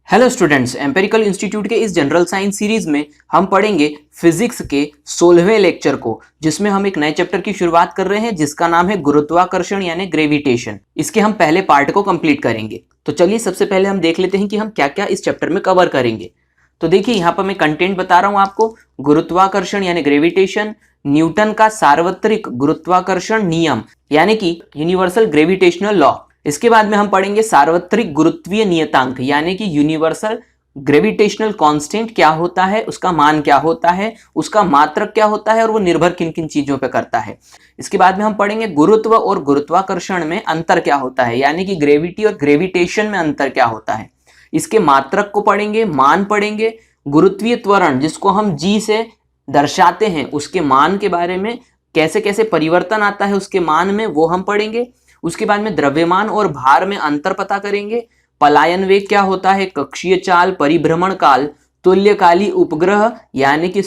Hello students, empirical institute के इस general science series में हम पढ़ेंगे फिजिक्स के 16वें लेक्चर को, जिसमें हम एक नए चैप्टर की शुरुआत कर रहे हैं जिसका नाम है गुरुत्वाकर्षण यानी ग्रेविटेशन। इसके हम पहले पार्ट को कंप्लीट करेंगे। तो चलिए सबसे पहले हम देख लेते हैं कि हम क्या क्या इस चैप्टर में कवर करेंगे। तो देखिए यहाँ पर मैं कंटेंट बता रहा हूँ आपको। गुरुत्वाकर्षण यानी ग्रेविटेशन, न्यूटन का सार्वत्रिक गुरुत्वाकर्षण नियम यानी कि यूनिवर्सल ग्रेविटेशनल लॉ। इसके बाद में हम पढ़ेंगे सार्वत्रिक गुरुत्वीय नियतांक यानी कि यूनिवर्सल ग्रेविटेशनल कांस्टेंट क्या होता है, उसका मान क्या होता है, उसका मात्रक क्या होता है और वो निर्भर किन किन चीजों पर करता है। इसके बाद में हम पढ़ेंगे गुरुत्व और गुरुत्वाकर्षण में अंतर क्या होता है, यानी कि ग्रेविटी और ग्रेविटेशन में अंतर क्या होता है। इसके मात्रक को पढ़ेंगे, मान पढ़ेंगे, गुरुत्वीय त्वरण जिसको हम जी से दर्शाते हैं उसके मान के बारे में, कैसे कैसे परिवर्तन आता है उसके मान में, वो हम पढ़ेंगे। उसके बाद में द्रव्यमान और भार में अंतर पता करेंगे, पलायन वेग क्या होता है, कक्षीय चाल, परिभ्रमण काल, तुल्यकाली उपग्रह यानी कि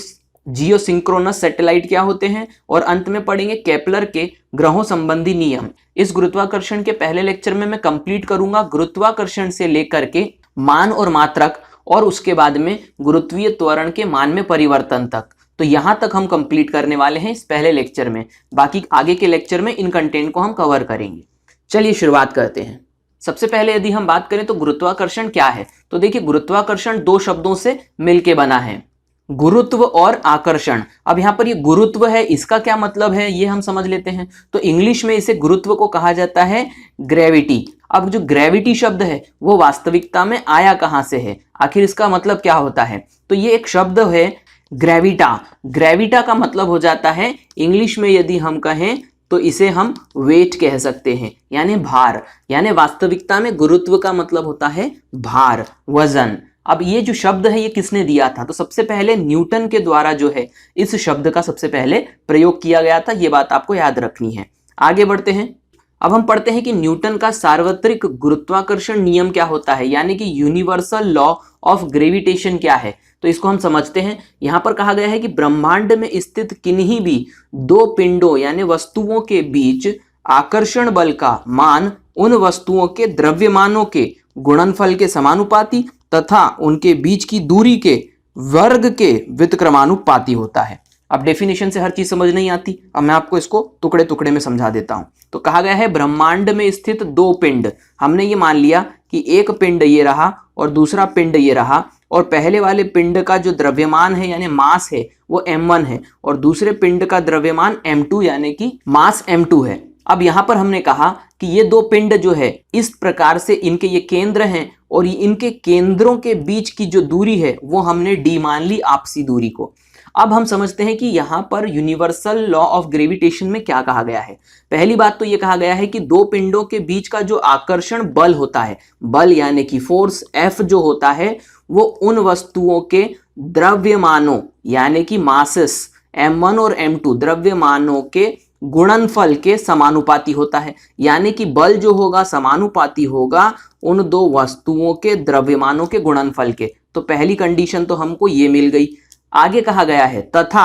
जियोसिंक्रोनस सैटेलाइट क्या होते हैं, और अंत में पढ़ेंगे केपलर के ग्रहों संबंधी नियम। इस गुरुत्वाकर्षण के पहले लेक्चर में मैं कंप्लीट करूंगा गुरुत्वाकर्षण से लेकर के मान और मात्रक, और उसके बाद में गुरुत्वीय त्वरण के मान में परिवर्तन तक। तो यहां तक हम कंप्लीट करने वाले हैं इस पहले लेक्चर में। बाकी आगे के लेक्चर में इन कंटेंट को हम कवर करेंगे। चलिए शुरुआत करते हैं। सबसे पहले यदि हम बात करें तो गुरुत्वाकर्षण क्या है, तो देखिए गुरुत्वाकर्षण दो शब्दों से मिलके बना है, गुरुत्व और आकर्षण। अब यहाँ पर ये गुरुत्व है, इसका क्या मतलब है ये हम समझ लेते हैं। तो इंग्लिश में इसे गुरुत्व को कहा जाता है ग्रेविटी। अब जो ग्रेविटी शब्द है वो वास्तविकता में आया कहां से है, आखिर इसका मतलब क्या होता है। तो ये एक शब्द है ग्रेविटा। ग्रेविटा का मतलब हो जाता है इंग्लिश में यदि हम कहें तो इसे हम वेट कह सकते हैं, यानी भार। यानी वास्तविकता में गुरुत्व का मतलब होता है भार, वजन। अब ये जो शब्द है ये किसने दिया था, तो सबसे पहले न्यूटन के द्वारा जो है इस शब्द का सबसे पहले प्रयोग किया गया था। ये बात आपको याद रखनी है। आगे बढ़ते हैं। अब हम पढ़ते हैं कि न्यूटन का सार्वत्रिक गुरुत्वाकर्षण नियम क्या होता है, यानी कि यूनिवर्सल लॉ ऑफ ग्रेविटेशन क्या है। तो इसको हम समझते हैं। यहां पर कहा गया है कि ब्रह्मांड में स्थित किन्हीं भी दो पिंडों यानी वस्तुओं के बीच आकर्षण बल का मान उन वस्तुओं के द्रव्यमानों के गुणनफल के समानुपाती तथा उनके बीच की दूरी के वर्ग के व्युत्क्रमानुपाती होता है। अब डेफिनेशन से हर चीज समझ नहीं आती, अब मैं आपको इसको टुकड़े टुकड़े में समझा देता हूं। तो कहा गया है ब्रह्मांड में स्थित दो पिंड, हमने ये मान लिया कि एक पिंड ये रहा और दूसरा पिंड ये रहा, और पहले वाले पिंड का जो द्रव्यमान है यानी मास है वो m1 है, और दूसरे पिंड का द्रव्यमान m2 यानी कि मास m2 है। अब यहां पर हमने कहा कि ये दो पिंड जो है इस प्रकार से इनके ये केंद्र हैं, और इनके केंद्रों के बीच की जो दूरी है वो हमने d मान ली, आपसी दूरी को। अब हम समझते हैं कि यहाँ पर यूनिवर्सल लॉ ऑफ ग्रेविटेशन में क्या कहा गया है। पहली बात तो ये कहा गया है कि दो पिंडों के बीच का जो आकर्षण बल होता है, बल यानी कि फोर्स F जो होता है, वो उन वस्तुओं के द्रव्यमानों यानी कि मासेस m1 और m2 द्रव्यमानों के गुणनफल के समानुपाती होता है। यानी कि बल जो होगा समानुपाती होगा उन दो वस्तुओं के द्रव्यमानों के गुणनफल के। तो पहली कंडीशन तो हमको ये मिल गई। आगे कहा गया है तथा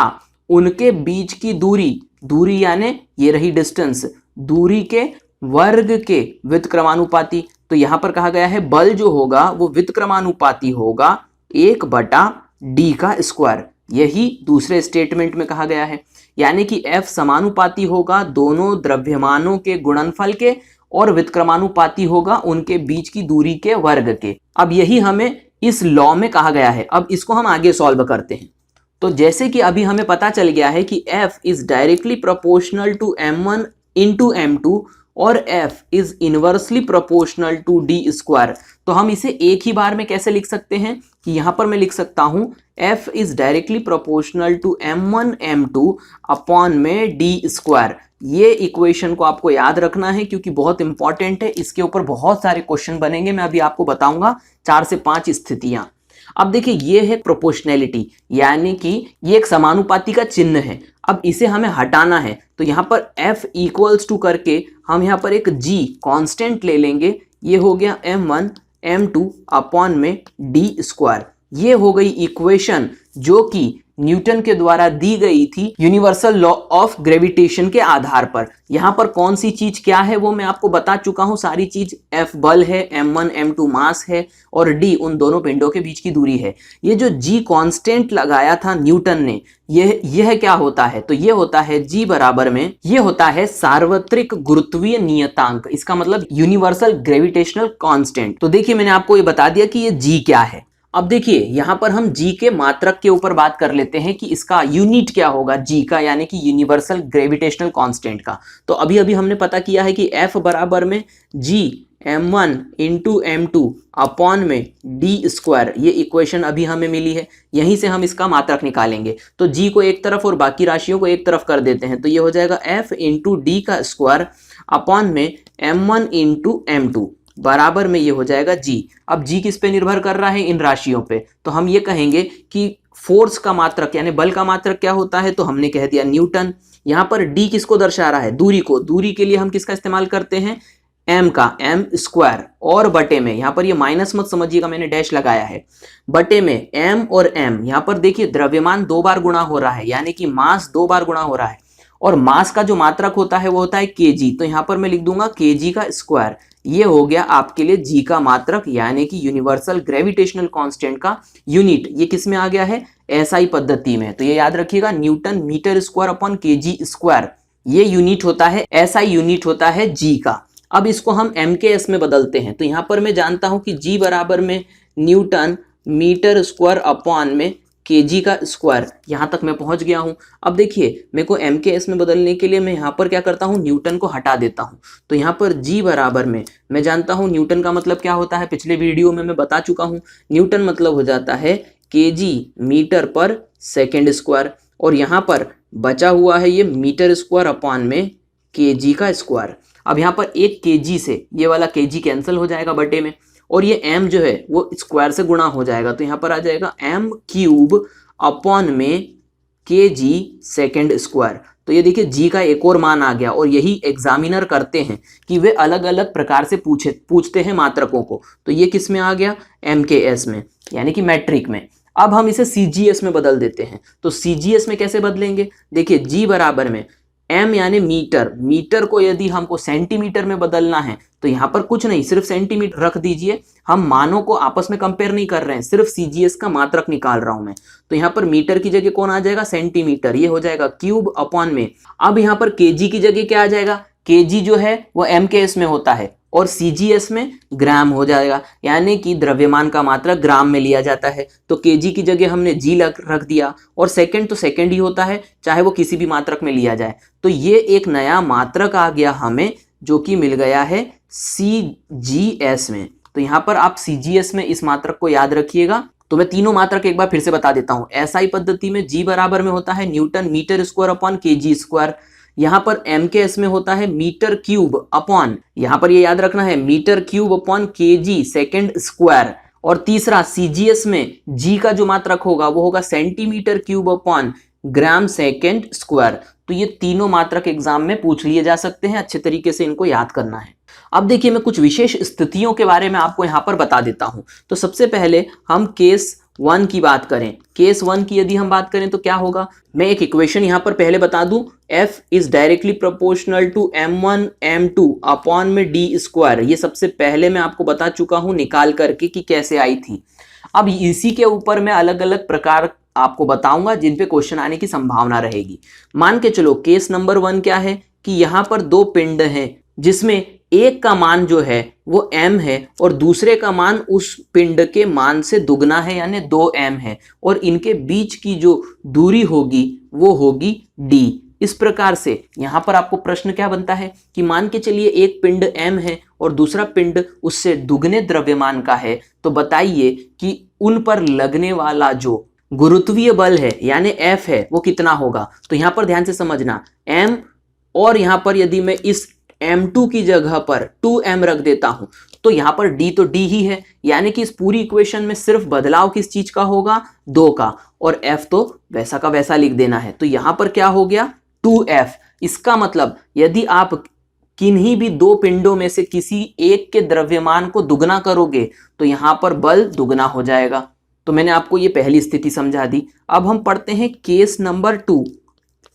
उनके बीच की दूरी, दूरी यानी ये रही डिस्टेंस, दूरी के वर्ग के व्युत्क्रमानुपाती। तो यहां पर कहा गया है बल जो होगा वो व्युत्क्रमानुपाती होगा 1/d का स्क्वायर। यही दूसरे स्टेटमेंट में कहा गया है, यानी कि F समानुपाती होगा दोनों द्रव्यमानों के गुणनफल के और व्युत्क्रमानुपाती होगा उनके बीच की दूरी के वर्ग के। अब यही हमें इस लॉ में कहा गया है। अब इसको हम आगे सॉल्व करते हैं। तो जैसे कि अभी हमें पता चल गया है कि F is directly proportional to m1 into m2 और F is inversely proportional to d square. तो हम इसे एक ही बार में कैसे लिख सकते हैं कि यहां पर मैं लिख सकता हूं F is directly proportional to m1 m2 upon में d स्क्वायर। ये इक्वेशन को आपको याद रखना है क्योंकि बहुत इंपॉर्टेंट है, इसके ऊपर बहुत सारे क्वेश्चन बनेंगे। मैं अभी आपको बताऊंगा 4 से 5 स्थितियां। अब देखिए ये है प्रोपोर्शनैलिटी, यानी कि ये एक समानुपाती का चिन्ह है। अब इसे हमें हटाना है तो यहां पर F इक्वल्स टू करके हम यहां पर एक G कांस्टेंट ले लेंगे। ये हो गया m1 m2 अपॉन में d स्क्वायर। ये हो गई इक्वेशन जो कि न्यूटन के द्वारा दी गई थी यूनिवर्सल लॉ ऑफ ग्रेविटेशन के आधार पर। यहां पर कौन सी चीज क्या है वो मैं आपको बता चुका हूं, सारी चीज। F बल है, M1 M2 मास है और D उन दोनों पिंडों के बीच की दूरी है। ये जो G कांस्टेंट लगाया था न्यूटन ने, यह क्या होता है, तो ये होता है G बराबर में, ये होता है सार्वत्रिक गुरुत्वीय नियतांक, इसका मतलब यूनिवर्सल ग्रेविटेशनल कांस्टेंट। तो देखिए मैंने आपको ये बता दिया कि ये G क्या है। अब देखिए यहां पर हम G के मात्रक के ऊपर बात कर लेते हैं कि इसका यूनिट क्या होगा G का, यानी कि यूनिवर्सल ग्रेविटेशनल कांस्टेंट का। तो अभी अभी हमने पता किया है कि F बराबर में G M1 into M2 upon में D स्क्वायर, ये इक्वेशन अभी हमें मिली है, यहीं से हम इसका मात्रक निकालेंगे। तो G को एक तरफ और बाकी राशियों को एक तरफ कर देते हैं, तो ये हो जाएगा F इंटू डी का स्क्वायर अपॉन में M1 इंटू M2 बराबर में ये हो जाएगा G। अब G किस पे निर्भर कर रहा है, इन राशियों पे। तो हम ये कहेंगे कि फोर्स का मात्रक यानी बल का मात्रक क्या होता है, तो हमने कह दिया न्यूटन। यहाँ पर D किसको दर्शा रहा है, दूरी को। दूरी के लिए हम किसका इस्तेमाल करते हैं, m का, m स्क्वायर और बटे में, यहाँ पर ये माइनस मत समझिएगा, मैंने डैश लगाया है, बटे में m और m। यहाँ पर देखिए द्रव्यमान 2 बार गुणा हो रहा है, यानी कि मास 2 बार गुणा हो रहा है, और मास का जो मात्रक होता है वो होता है kg। तो यहाँ पर मैं लिख दूंगा kg का स्क्वायर। ये हो गया आपके लिए G का मात्रक, यानी कि यूनिवर्सल ग्रेविटेशनल कांस्टेंट का यूनिट। ये किस में आ गया है, SI पद्धति में। तो ये याद रखिएगा, newton metre square upon kg square, ये यूनिट होता है, SI यूनिट होता है G का। अब इसको हम MKS में बदलते हैं। तो यहाँ पर मैं जानता हूं कि G बराबर में न्यूटन मीटर स्क्वायर अपॉन में kg का स्क्वायर, यहां तक मैं पहुंच गया हूं। अब देखिए मेरे को MKS में बदलने के लिए मैं यहां पर क्या करता हूं, न्यूटन को हटा देता हूं। तो यहां पर G बराबर में मैं जानता हूं न्यूटन का मतलब क्या होता है, पिछले वीडियो में मैं बता चुका हूं। न्यूटन मतलब हो जाता है kg मीटर पर सेकेंड स्क्वायर, और यहां पर बचा हुआ है ये मीटर स्क्वायर अपॉन में kg का स्क्वायर। अब यहाँ पर एक kg से ये वाला kg कैंसिल हो जाएगा बटे में, और ये m जो है वो स्क्वायर से गुणा हो जाएगा। तो यहाँ पर आ जाएगा m क्यूब अपॉन में kg सेकेंड स्क्वायर। तो ये देखिए G का एक और मान आ गया, और यही एग्जामिनर करते हैं कि वे अलग अलग प्रकार से पूछते हैं मात्रकों को। तो ये किस में आ गया, MKS में, यानी कि मैट्रिक में। अब हम इसे CGS में बदल देते हैं। तो CGS में कैसे बदलेंगे, देखिए G बराबर में m यानी मीटर, मीटर को यदि हमको सेंटीमीटर में बदलना है तो यहाँ पर कुछ नहीं, सिर्फ सेंटीमीटर रख दीजिए। हम मानों को आपस में कंपेयर नहीं कर रहे हैं, सिर्फ CGS का मात्रक निकाल रहा हूं मैं। तो यहाँ पर मीटर की जगह कौन आ जाएगा, सेंटीमीटर, ये हो जाएगा क्यूब अपॉन में। अब यहाँ पर kg की जगह क्या आ जाएगा, kg जो है वो MKS में होता है और CGS में ग्राम हो जाएगा, यानी कि द्रव्यमान का मात्रक ग्राम में लिया जाता है। तो kg की जगह हमने G रख दिया, और सेकंड तो सेकंड ही होता है, चाहे वो किसी भी मात्रक में लिया जाए। तो ये एक नया मात्रक आ गया हमें, जो कि मिल गया है CGS में। तो यहाँ पर आप CGS में इस मात्रक को याद रखिएगा। तो मैं तीनों मात्रक एक बार फिर से बता देता हूँ। SI पद्धति में G बराबर में होता है newton metre square upon kg square. यहाँ पर MKS में होता है मीटर क्यूब अपॉन, यहाँ पर ये याद रखना है, metre cube upon kg second square. और तीसरा CGS में G का जो मात्रक होगा वो होगा centimetre cube upon gram second square. तो ये तीनों मात्रक एग्जाम में पूछ लिए जा सकते हैं, अच्छे तरीके से इनको याद करना है। अब देखिए मैं कुछ विशेष स्थितियों के बारे में आपको यहाँ पर बता देता हूँ। तो सबसे पहले हम केस 1 की बात करें। केस 1 की यदि हम बात करें तो क्या होगा, मैं एक इक्वेशन यहाँ पर पहले बता दूं, F is directly proportional to M1 M2 upon में D स्क्वायर। ये सबसे पहले मैं आपको बता चुका हूँ निकाल करके कि कैसे आई थी। अब इसी के ऊपर मैं अलग अलग प्रकार आपको बताऊंगा जिन पे क्वेश्चन आने की संभावना रहेगी। मान के चलो केस नंबर 1 क्या है कि यहाँ पर दो पिंड हैं, जिसमें एक का मान जो है वो m है और दूसरे का मान उस पिंड के मान से दुगना है, यानी 2m है, और इनके बीच की जो दूरी होगी वो होगी d। इस प्रकार से यहाँ पर आपको प्रश्न क्या बनता है कि मान के चलिए एक पिंड m है और दूसरा पिंड उससे दुगने द्रव्यमान का है, तो बताइए कि उन पर लगने वाला जो गुरुत्वीय बल है यानी F है वो कितना होगा। तो यहाँ पर ध्यान से समझना, m, और यहाँ पर यदि मैं इस m2 की जगह पर 2m रख देता हूं तो यहाँ पर d तो d ही है, यानी कि इस पूरी इक्वेशन में सिर्फ बदलाव किस चीज का होगा, 2 का, और f तो वैसा का वैसा लिख देना है। तो यहाँ पर क्या हो गया, 2f। इसका मतलब यदि आप किन्हीं भी दो पिंडों में से किसी एक के द्रव्यमान को दुगना करोगे तो यहाँ पर बल दुगना हो जाएगा। तो मैंने आपको ये पहली स्थिति समझा दी। अब हम पढ़ते हैं केस नंबर 2।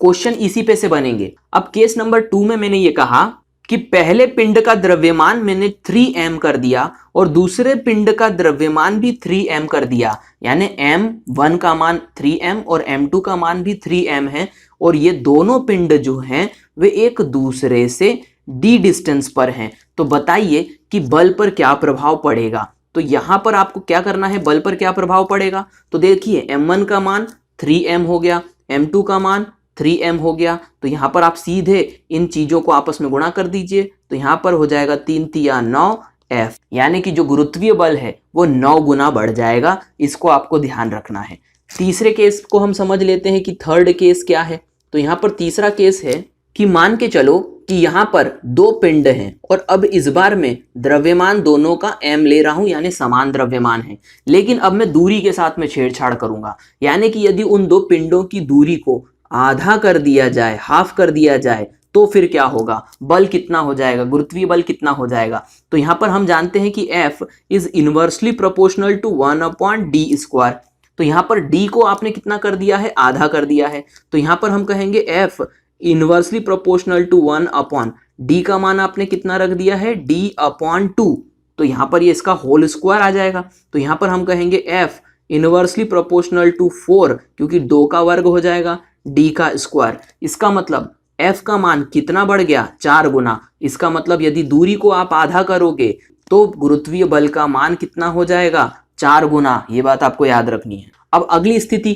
क्वेश्चन इसी पे से बनेंगे। अब केस नंबर 2 में मैंने ये कहा कि पहले पिंड का द्रव्यमान मैंने 3m कर दिया और दूसरे पिंड का द्रव्यमान भी 3m कर दिया, यानी m1 का मान 3m और m2 का मान भी 3m है, और ये दोनों पिंड जो हैं वे एक दूसरे से d डिस्टेंस पर हैं। तो बताइए कि बल पर क्या प्रभाव पड़ेगा। तो यहां पर आपको क्या करना है, बल पर क्या प्रभाव पड़ेगा। तो देखिए m1 का मान 3m हो गया, m2 का मान 3m हो गया। तो यहाँ पर आप सीधे इन चीजों को आपस में गुणा कर दीजिए। तो यहाँ पर हो जाएगा 3 तिया 9f, यानी कि जो गुरुत्वीय बल है वो 9 गुना बढ़ जाएगा। इसको आपको ध्यान रखना है। तीसरे केस को हम समझ लेते हैं कि थर्ड केस क्या है। तो यहाँ पर तीसरा केस है कि मान के चलो कि यहाँ पर दो पिंड हैं और अब इस बार मैं द्रव्यमान दोनों का m ले रहा हूं, यानी समान द्रव्यमान है, लेकिन अब मैं दूरी के साथ में छेड़छाड़ करूंगा। यानी कि यदि उन दो पिंडों की दूरी को आधा कर दिया जाए, हाफ कर दिया जाए, तो फिर क्या होगा, बल कितना हो जाएगा, गुरुत्वीय बल कितना हो जाएगा। तो यहाँ पर हम जानते हैं कि F is inversely proportional to 1/d²। तो यहाँ पर d को आपने कितना कर दिया है, आधा कर दिया है। तो यहाँ पर हम कहेंगे F inversely proportional to 1/d का मान आपने कितना रख दिया है, d/2। तो यहाँ पर ये इसका होल स्क्वायर आ जाएगा। तो यहाँ पर हम कहेंगे F इनवर्सली प्रोपोर्शनल टू 4, क्योंकि 2 का वर्ग हो जाएगा d का स्क्वायर। इसका मतलब F का मान कितना बढ़ गया, 4 गुना। इसका मतलब यदि दूरी को आप आधा करोगे तो गुरुत्वीय बल का मान कितना हो जाएगा, 4 गुना। ये बात आपको याद रखनी है। अब अगली स्थिति,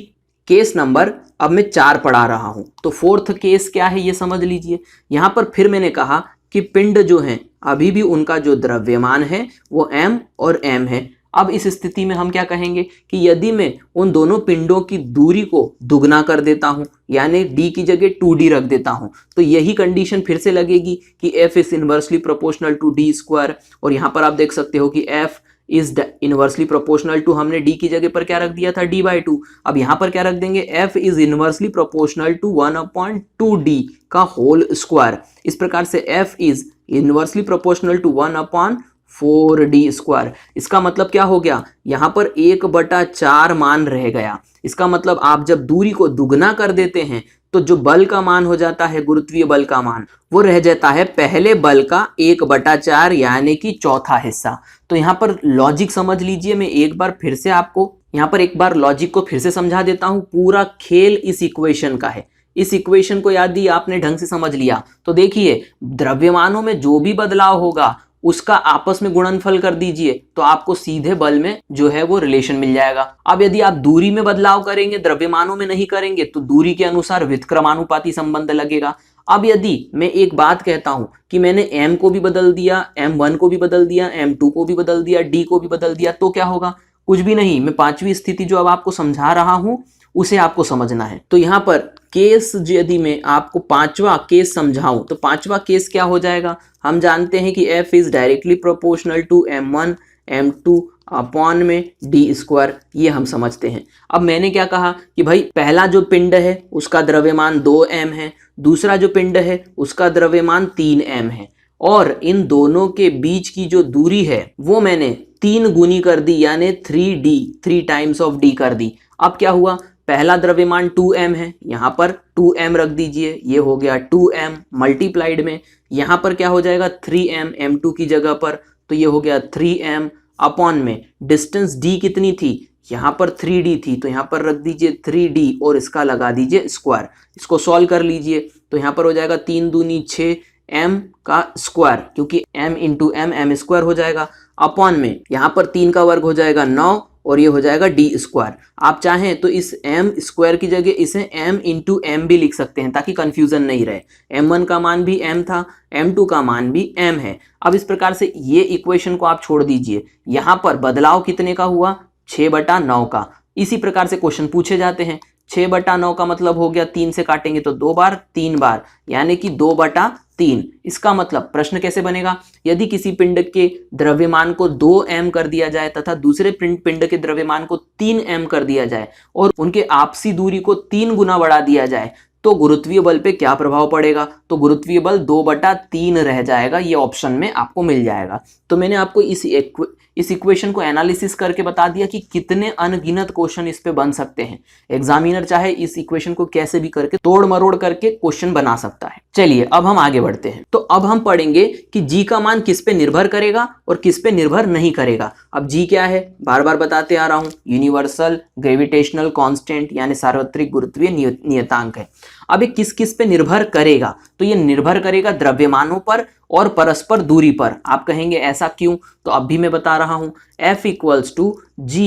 केस नंबर अब मैं 4 पढ़ा रहा हूं। तो फोर्थ केस क्या है ये समझ लीजिए। यहां पर फिर मैंने कहा कि पिंड जो है अभी भी उनका जो द्रव्यमान है वो m और m है। अब इस स्थिति में हम क्या कहेंगे कि यदि मैं उन दोनों पिंडों की दूरी को दुगना कर देता हूं, यानी d की जगह 2d रख देता हूं, तो यही कंडीशन फिर से लगेगी कि F is inversely proportional to d²। और यहां पर आप देख सकते हो कि F is inversely proportional to, हमने d की जगह पर क्या रख दिया था, d/2। अब यहां पर क्या रख देंगे, F is inversely proportional to 1/2d का होल स्क्वायर। इस प्रकार से F is inversely proportional to 1/4d²। इसका मतलब क्या हो गया, यहां पर 1/4 मान रह गया। इसका मतलब आप जब दूरी को दुगना कर देते हैं तो जो बल का मान हो जाता है, गुरुत्वीय बल का मान, वो रह जाता है पहले बल का 1/4, यानी कि चौथा हिस्सा। तो यहाँ पर लॉजिक समझ लीजिए। मैं एक बार फिर से आपको यहाँ पर एक बार लॉजिक को फिर से समझा देता हूं। पूरा खेल इस इक्वेशन का है। इस इक्वेशन को यदि आपने ढंग से समझ लिया तो देखिए, द्रव्यमानों में जो भी बदलाव होगा उसका आपस में गुणनफल कर दीजिए, तो आपको सीधे बल में जो है वो रिलेशन मिल जाएगा। अब यदि आप दूरी में बदलाव करेंगे, द्रव्यमानों में नहीं करेंगे, तो दूरी के अनुसार व्युत्क्रमानुपाती संबंध लगेगा। अब यदि मैं एक बात कहता हूं कि मैंने m को भी बदल दिया, m1 को भी बदल दिया, m2 को भी बदल दिया, d को भी बदल दिया, तो क्या होगा, कुछ भी नहीं। मैं पांचवी स्थिति जो अब आपको समझा रहा हूं उसे आपको समझना है। तो यहाँ पर केस यदि मैं आपको पांचवा केस समझाऊं तो पांचवा केस क्या हो जाएगा, हम जानते हैं कि F is directly proportional to m1 m2 upon में d²। ये हम समझते हैं। अब मैंने क्या कहा कि भाई पहला जो पिंड है उसका द्रव्यमान 2m है, दूसरा जो पिंड है उसका द्रव्यमान 3m है, और इन दोनों के बीच की जो दूरी है वो मैंने 3 गुनी कर दी, यानी 3d, 3 टाइम्स ऑफ d कर दी। अब क्या हुआ, पहला द्रव्यमान 2m है, यहाँ पर 2m रख दीजिए, ये हो गया 2m मल्टीप्लाइड में यहाँ पर क्या हो जाएगा 3m m2 की जगह पर, तो ये हो गया 3m अपॉन में डिस्टेंस d कितनी थी, यहाँ पर 3d थी, तो यहाँ पर रख दीजिए 3d और इसका लगा दीजिए स्क्वायर। इसको सॉल्व कर लीजिए तो यहाँ पर हो जाएगा 3 दूनी 6 m का स्क्वायर, क्योंकि m इंटू m² हो जाएगा, अपॉन में यहाँ पर 3 का वर्ग हो जाएगा 9 और ये हो जाएगा d²। आप चाहें तो इस m² की जगह इसे m इंटू m भी लिख सकते हैं ताकि कंफ्यूजन नहीं रहे। m1 का मान भी m था, m2 का मान भी m है। अब इस प्रकार से ये इक्वेशन को आप छोड़ दीजिए। यहाँ पर बदलाव कितने का हुआ, 6/9 का। इसी प्रकार से क्वेश्चन पूछे जाते हैं। 6/9 का मतलब हो गया 3 से काटेंगे तो 2 बार, 3 बार, यानी कि 2/3। इसका मतलब प्रश्न कैसे बनेगा, यदि किसी पिंड के द्रव्यमान को 2m कर दिया जाए तथा दूसरे पिंड के द्रव्यमान को 3m कर दिया जाए और उनके आपसी दूरी को 3 गुना बढ़ा दिया जाए तो गुरुत्वीय बल पे क्या प्रभाव पड़ेगा। तो गुरुत्वीय बल 2/3 रह जाएगा, ये ऑप्शन में आपको मिल जाएगा। तो मैंने आपको इस इक्वेशन को एनालिसिस करके बता दिया कि कितने अनगिनत क्वेश्चन इस पे बन सकते हैं। एग्जामिनर चाहे इस इक्वेशन को कैसे भी करके तोड़ मरोड़ करके क्वेश्चन बना सकता है। चलिए अब हम आगे बढ़ते हैं। तो अब हम पढ़ेंगे कि जी का मान किस पे निर्भर करेगा और किस पे निर्भर नहीं करेगा। अब जी क्या है, बार बार बताते आ रहा हूं, यूनिवर्सल ग्रेविटेशनल कांस्टेंट यानी सार्वत्रिक गुरुत्वीय नियतांक है। अब ये किस किस पे निर्भर करेगा, तो ये निर्भर करेगा द्रव्यमानों पर और परस्पर दूरी पर। आप कहेंगे ऐसा क्यों, तो अब भी मैं बता रहा हूं, F = G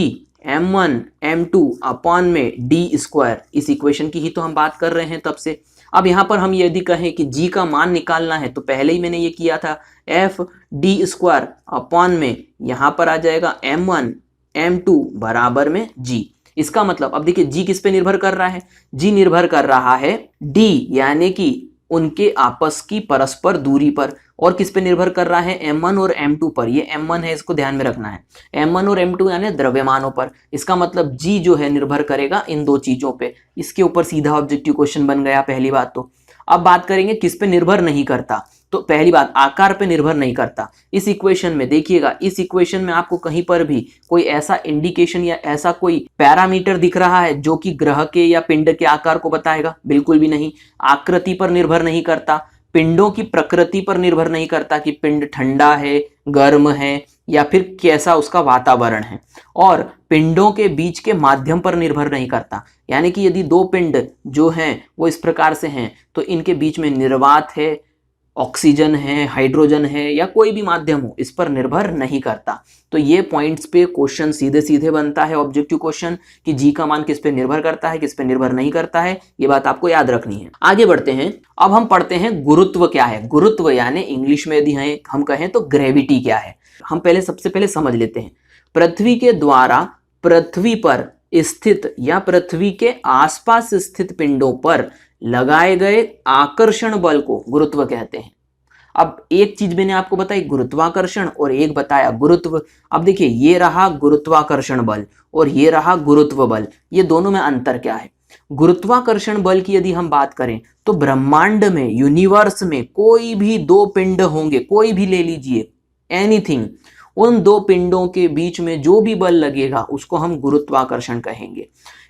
m1 m2 upon में d²। इस इक्वेशन की ही तो हम बात कर रहे हैं तब से। अब यहां पर हम यदि कहें कि g का मान निकालना है तो पहले ही मैंने ये किया था, F d² अपॉन में यहां पर आ जाएगा m1 m2 बराबर में g। इसका मतलब अब देखिए g किस पे निर्भर कर रहा है, g निर्भर कर रहा है d यानी कि उनके आपस की परस्पर दूरी पर, और किस पे निर्भर कर रहा है, m1 और m2 पर। ये m1 है, इसको ध्यान में रखना है, m1 और m2 यानी द्रव्यमानों पर। इसका मतलब g जो है निर्भर करेगा इन दो चीजों पे। इसके ऊपर सीधा ऑब्जेक्टिव क्वेश्चन बन गया पहली बात तो। अब बात करेंगे किस पे निर्भर नहीं करता, तो पहली बात आकार पे निर्भर नहीं करता। इस इक्वेशन में देखिएगा, इस इक्वेशन में आपको कहीं पर भी कोई ऐसा इंडिकेशन या ऐसा कोई पैरामीटर दिख रहा है जो कि ग्रह के या पिंड के आकार को बताएगा, बिल्कुल भी नहीं। आकृति पर निर्भर नहीं करता, पिंडों की प्रकृति पर निर्भर नहीं करता कि पिंड ठंडा है, गर्म है या फिर कैसा उसका वातावरण है, और पिंडों के बीच के माध्यम पर निर्भर नहीं करता। यानी कि यदि दो पिंड जो हैं वो इस प्रकार से हैं तो इनके बीच में निर्वात है, ऑक्सीजन है, हाइड्रोजन है या कोई भी माध्यम हो, इस पर निर्भर नहीं करता। तो ये पॉइंट्स पे क्वेश्चन सीधे सीधे बनता है ऑब्जेक्टिव क्वेश्चन कि जी का मान किस पे निर्भर करता है, किस पे निर्भर नहीं करता है। ये बात आपको याद रखनी है। आगे बढ़ते हैं, अब हम पढ़ते हैं गुरुत्व क्या है। गुरुत्व यानी इंग्लिश में यदि हम कहें तो ग्रेविटी क्या है। हम सबसे पहले समझ लेते हैं। पृथ्वी के द्वारा पृथ्वी पर स्थित या पृथ्वी के आसपास स्थित पिंडों पर लगाए गए आकर्षण बल को गुरुत्व कहते हैं। अब एक चीज मैंने आपको बताई गुरुत्वाकर्षण और एक बताया गुरुत्व। अब देखिए ये रहा गुरुत्वाकर्षण बल और ये रहा गुरुत्व बल, ये दोनों में अंतर क्या है। गुरुत्वाकर्षण बल की यदि हम बात करें तो ब्रह्मांड में, यूनिवर्स में कोई भी दो पिंड होंगे, कोई भी ले लीजिए, एनीथिंग, उन दो पिंडों के बीच में जो भी बल लगेगा उसको हम गुरुत्वाकर्षण कहेंगे।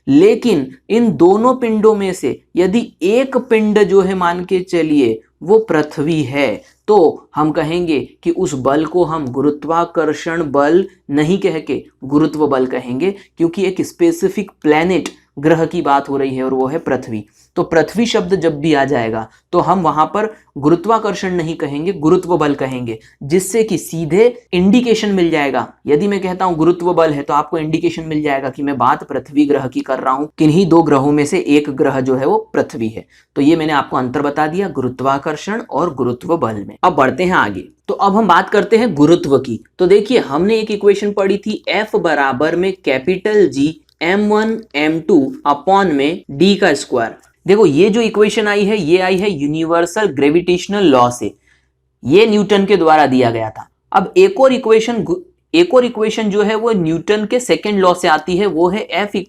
लेकिन इन दोनों पिंडों में से यदि एक पिंड जो है मान के चलिए वो पृथ्वी है, तो हम कहेंगे कि उस बल को हम गुरुत्वाकर्षण बल नहीं कह के गुरुत्व बल कहेंगे, क्योंकि एक स्पेसिफिक प्लैनेट ग्रह की बात हो रही है और वो है पृथ्वी। तो पृथ्वी शब्द जब भी आ जाएगा तो हम वहां पर गुरुत्वाकर्षण नहीं कहेंगे, गुरुत्व बल कहेंगे, जिससे कि सीधे इंडिकेशन मिल जाएगा। यदि मैं कहता हूं गुरुत्व बल है तो आपको इंडिकेशन मिल जाएगा कि मैं बात पृथ्वी ग्रह की कर रहा हूं, किन्हीं दो ग्रहों में से एक ग्रह जो है वो पृथ्वी है। तो ये मैंने आपको अंतर बता दिया गुरुत्वाकर्षण और गुरुत्व बल में। अब बढ़ते हैं आगे। तो अब हम बात करते हैं गुरुत्व की। तो देखिए हमने एक इक्वेशन पढ़ी थी, F बराबर में capital G m1 m2 upon में d²। देखो ये जो इक्वेशन आई है ये आई है यूनिवर्सल ग्रेविटेशनल लॉ से, ये न्यूटन के द्वारा दिया गया था। अब एक और इक्वेशन जो है वो न्यूटन के सेकेंड लॉ से आती है, वो है F =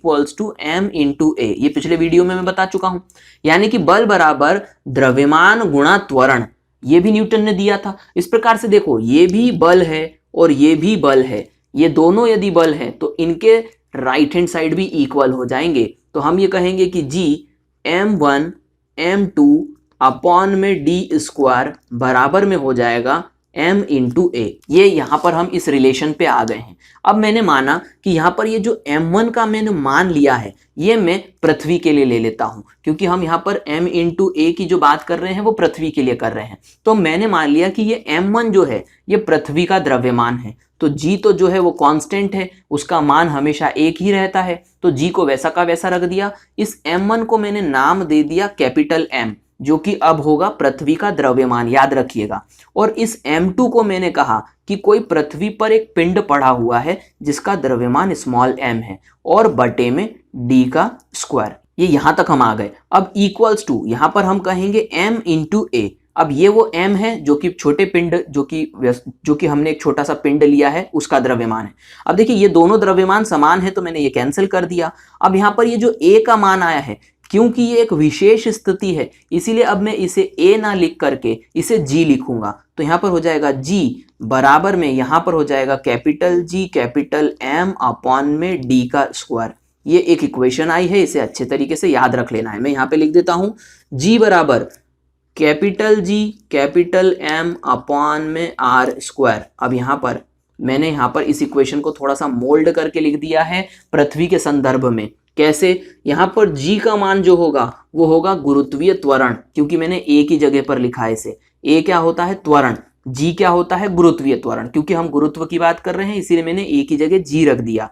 m/a। ये पिछले वीडियो में मैं बता चुका हूं, यानी कि बल बराबर द्रव्यमान गुणा त्वरण, ये भी न्यूटन ने दिया था। इस प्रकार से देखो ये भी बल है और ये भी बल है, ये दोनों यदि बल है तो इनके राइट हैंड साइड भी इक्वल हो जाएंगे। तो हम ये कहेंगे कि G m1 m2 अपॉन में d² बराबर में हो जाएगा m/a। ये यहां पर हम इस रिलेशन पे आ गए हैं। अब मैंने माना कि यहां पर ये जो m1 का मैंने मान लिया है ये मैं पृथ्वी के लिए ले लेता हूं, क्योंकि हम यहां पर m/a की जो बात कर रहे हैं वो पृथ्वी के लिए कर रहे हैं। तो मैंने मान लिया कि ये m1 जो है ये पृथ्वी का द्रव्यमान है, तो G तो जो है वो कांस्टेंट है, उसका मान हमेशा एक ही रहता है, तो G को वैसा का वैसा रख दिया। इस m1 को मैंने नाम दे दिया कैपिटल M, जो कि अब होगा पृथ्वी का द्रव्यमान, याद रखिएगा। और इस m2 को मैंने कहा कि कोई पृथ्वी पर एक पिंड पड़ा हुआ है जिसका द्रव्यमान स्मॉल m है और बटे में d²। ये यहां तक हम आ गए। अब इक्वल्स टू यहां पर हम कहेंगे m/a। अब ये वो m है जो कि छोटे पिंड जो कि हमने एक छोटा सा पिंड लिया है उसका द्रव्यमान है। अब देखिए ये दोनों द्रव्यमान समान है तो मैंने ये कैंसिल कर दिया। अब यहाँ पर ये जो a का मान आया है, क्योंकि ये एक विशेष स्थिति है इसीलिए अब मैं इसे ए ना लिख करके इसे जी लिखूंगा। तो यहाँ पर हो जाएगा जी बराबर में यहाँ पर हो जाएगा capital G capital M upon में डी का स्क्वायर। ये एक इक्वेशन आई है, इसे अच्छे तरीके से याद रख लेना है। मैं यहाँ पे लिख देता हूं जी बराबर capital G capital M upon में आर स्क्वायर। अब यहाँ पर मैंने यहाँ पर इस इक्वेशन को थोड़ा सा मोल्ड करके लिख दिया है पृथ्वी के संदर्भ में। कैसे? यहाँ पर g का मान जो होगा वो होगा गुरुत्वीय त्वरण, क्योंकि मैंने a की जगह पर लिखा है इसे। a क्या होता है? त्वरण। g क्या होता है? गुरुत्वीय त्वरण। क्योंकि हम गुरुत्व की बात कर रहे हैं इसीलिए मैंने a की जगह g रख दिया।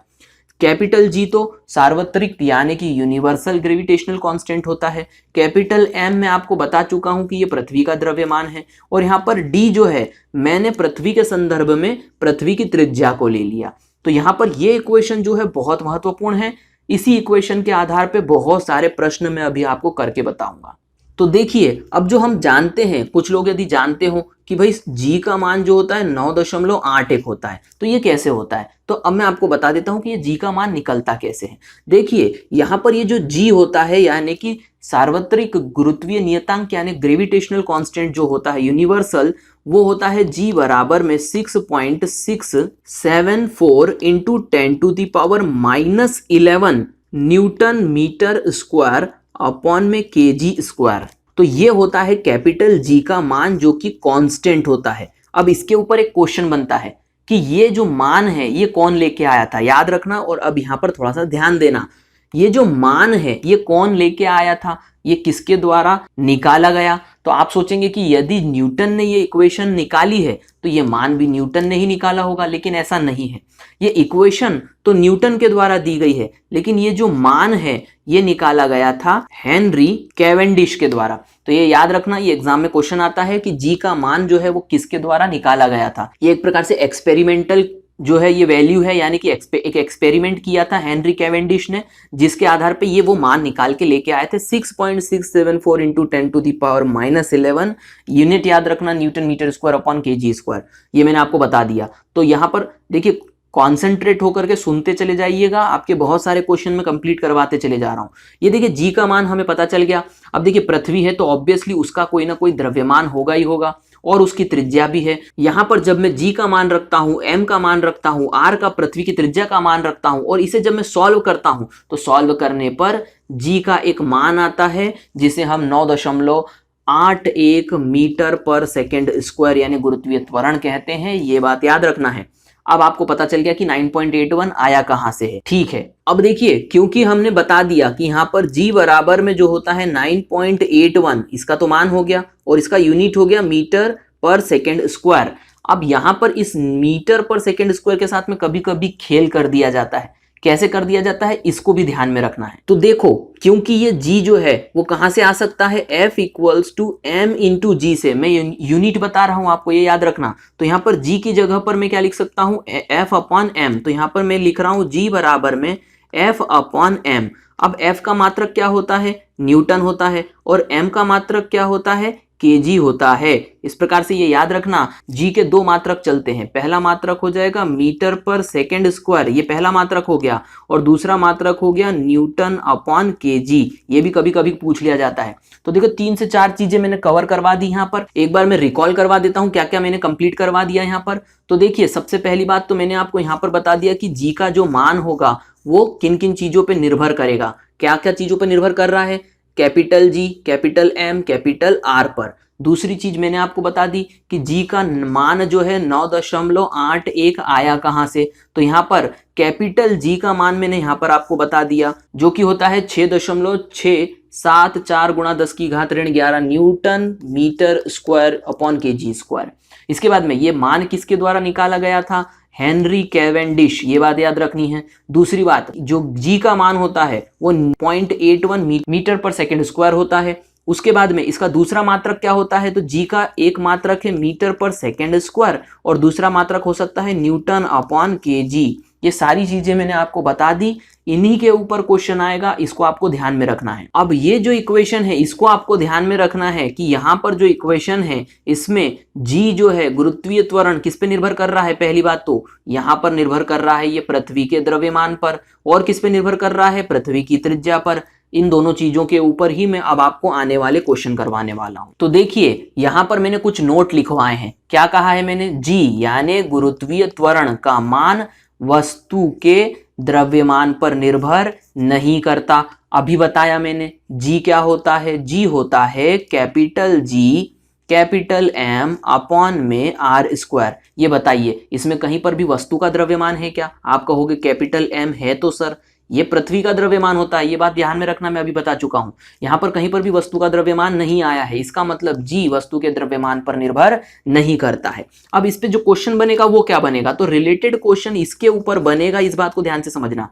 कैपिटल जी तो सार्वत्रिक यानी कि यूनिवर्सल ग्रेविटेशनल कांस्टेंट होता है। कैपिटल एम मैं आपको बता चुका हूं कि ये पृथ्वी का द्रव्यमान है। और यहाँ पर डी जो है मैंने पृथ्वी के संदर्भ में पृथ्वी की त्रिज्या को ले लिया। तो यहाँ पर ये इक्वेशन जो है बहुत महत्वपूर्ण है। इसी इक्वेशन के आधार पे बहुत सारे प्रश्न मैं अभी आपको करके बताऊंगा। तो देखिए अब जो हम जानते हैं, कुछ लोग यदि जानते हो कि भाई g का मान जो होता है 9.81 होता है, तो ये कैसे होता है? तो अब मैं आपको बता देता हूं कि ये g का मान निकलता कैसे है। देखिए यहाँ पर ये जो g होता है यानी कि सार्वत्रिक गुरुत्वीय नियतांक यानी ग्रेविटेशनल कांस्टेंट जो होता है यूनिवर्सल, वो होता है g बराबर में 6.674 into 10⁻⁻11 newton metre square upon में kg स्क्वायर। तो ये होता है कैपिटल जी का मान जो कि कांस्टेंट होता है। अब इसके ऊपर एक क्वेश्चन बनता है कि ये जो मान है ये कौन लेके आया था, याद रखना। और अब यहाँ पर थोड़ा सा ध्यान देना, ये जो मान है ये कौन लेके आया था, ये किसके द्वारा निकाला गया? तो आप सोचेंगे कि यदि न्यूटन ने ये इक्वेशन निकाली है तो ये मान भी न्यूटन ने ही निकाला होगा, लेकिन ऐसा नहीं है। ये इक्वेशन तो न्यूटन के द्वारा दी गई है, लेकिन ये जो मान है ये निकाला गया था हेनरी कैवेंडिश के द्वारा। तो ये याद रखना, ये एग्जाम में क्वेश्चन आता है कि जी का मान जो है वो किसके द्वारा निकाला गया था। ये एक प्रकार से एक्सपेरिमेंटल जो है ये वैल्यू है, यानी कि एक एक्सपेरिमेंट किया था हेनरी कैवेंडिश ने, जिसके आधार पे ये वो मान निकाल के लेके आए थे। 6.674 इंटू 10⁻⁻11 यूनिट याद रखना newton metre square upon kg square. ये मैंने आपको बता दिया। तो यहाँ पर देखिए कॉन्सेंट्रेट होकर के सुनते चले जाइएगा, आपके बहुत सारे क्वेश्चन में कंप्लीट करवाते चले जा रहा हूं। ये देखिए जी का मान हमें पता चल गया। अब देखिए पृथ्वी है तो ऑब्वियसली उसका कोई ना कोई द्रव्यमान होगा ही होगा और उसकी त्रिज्या भी है। यहां पर जब मैं जी का मान रखता हूं, एम का मान रखता हूं, आर का पृथ्वी की त्रिज्या का मान रखता हूं और इसे जब मैं सॉल्व करता हूं तो सॉल्व करने पर जी का एक मान आता है जिसे हम 9.81 मीटर पर सेकेंड स्क्वायर यानी गुरुत्वीय त्वरण कहते हैं। ये बात याद रखना है। अब आपको पता चल गया कि 9.81 आया कहां से है। ठीक है, अब देखिए क्योंकि हमने बता दिया कि यहां पर g बराबर में जो होता है 9.81, इसका तो मान हो गया और इसका यूनिट हो गया मीटर पर सेकेंड स्क्वायर। अब यहां पर इस मीटर पर सेकेंड स्क्वायर के साथ में कभी कभी खेल कर दिया जाता है। कैसे कर दिया जाता है इसको भी ध्यान में रखना है। तो देखो क्योंकि ये g जो है वो कहां से आ सकता है, F equals to m into g से। मैं यूनिट बता रहा हूं आपको, ये याद रखना। तो यहाँ पर g की जगह पर मैं क्या लिख सकता हूं, F अपॉन m। तो यहाँ पर मैं लिख रहा हूं g बराबर में F अपॉन m। अब F का मात्रक क्या होता है, न्यूटन होता है, और m का मात्रक क्या होता है, kg होता है। इस प्रकार से ये याद रखना, g के दो मात्रक चलते हैं। पहला मात्रक हो जाएगा मीटर पर सेकेंड स्क्वायर, ये पहला मात्रक हो गया, और दूसरा मात्रक हो गया न्यूटन अपॉन kg। ये भी कभी कभी पूछ लिया जाता है। तो देखो 3 से 4 चीजें मैंने कवर करवा दी। यहाँ पर एक बार मैं रिकॉल करवा देता हूँ क्या क्या मैंने कंप्लीट करवा दिया यहाँ पर। तो देखिए सबसे पहली बात तो मैंने आपको यहाँ पर बता दिया कि g का जो मान होगा वो किन किन चीजों पर निर्भर करेगा। क्या क्या चीजों पर निर्भर कर रहा है, capital G, capital M, capital R पर। दूसरी चीज मैंने आपको बता दी कि जी का मान जो है 9.81 आया कहां से। तो यहाँ पर कैपिटल जी का मान मैंने यहाँ पर आपको बता दिया जो कि होता है 6.674 गुणा 10⁻11 newton metre square upon kg square. इसके बाद में ये मान किसके द्वारा निकाला गया था, हेनरी कैवेंडिश। ये बात याद रखनी है। दूसरी बात, जो जी का मान होता है वो 0.81 मीटर पर सेकेंड स्क्वायर होता है। उसके बाद में इसका दूसरा मात्रक क्या होता है, तो जी का एक मात्रक है मीटर पर सेकेंड स्क्वायर और दूसरा मात्रक हो सकता है न्यूटन अपॉन kg। ये सारी चीजें मैंने आपको बता दी, इन्हीं के ऊपर क्वेश्चन आएगा, इसको आपको ध्यान में रखना है। अब ये जो इक्वेशन है इसको आपको ध्यान में रखना है कि यहाँ पर जो इक्वेशन है इसमें जी जो है गुरुत्वीय त्वरण किस पे निर्भर कर रहा है। पहली बात तो यहाँ पर निर्भर कर रहा है ये पृथ्वी के द्रव्यमान पर, और किस पे निर्भर कर रहा है, पृथ्वी की त्रिज्या पर। इन दोनों चीजों के ऊपर ही मैं अब आपको आने वाले क्वेश्चन करवाने वाला हूं। तो देखिए यहां पर मैंने कुछ नोट लिखवाए हैं। क्या कहा है मैंने? जी यानी गुरुत्वीय त्वरण का मान वस्तु के द्रव्यमान पर निर्भर नहीं करता। अभी बताया मैंने जी क्या होता है? जी होता है capital G capital M upon में आर स्क्वायर। ये बताइए इसमें कहीं पर भी वस्तु का द्रव्यमान है क्या? आप कहोगे कैपिटल एम है तो सर ये पृथ्वी का द्रव्यमान होता है। ये बात ध्यान में रखना, मैं अभी बता चुका हूं। यहां पर कहीं पर भी वस्तु का द्रव्यमान नहीं आया है, इसका मतलब जी वस्तु के द्रव्यमान पर निर्भर नहीं करता है। अब इस पे जो क्वेश्चन बनेगा वो क्या बनेगा? तो रिलेटेड क्वेश्चन इसके ऊपर बनेगा। इस बात को ध्यान से समझना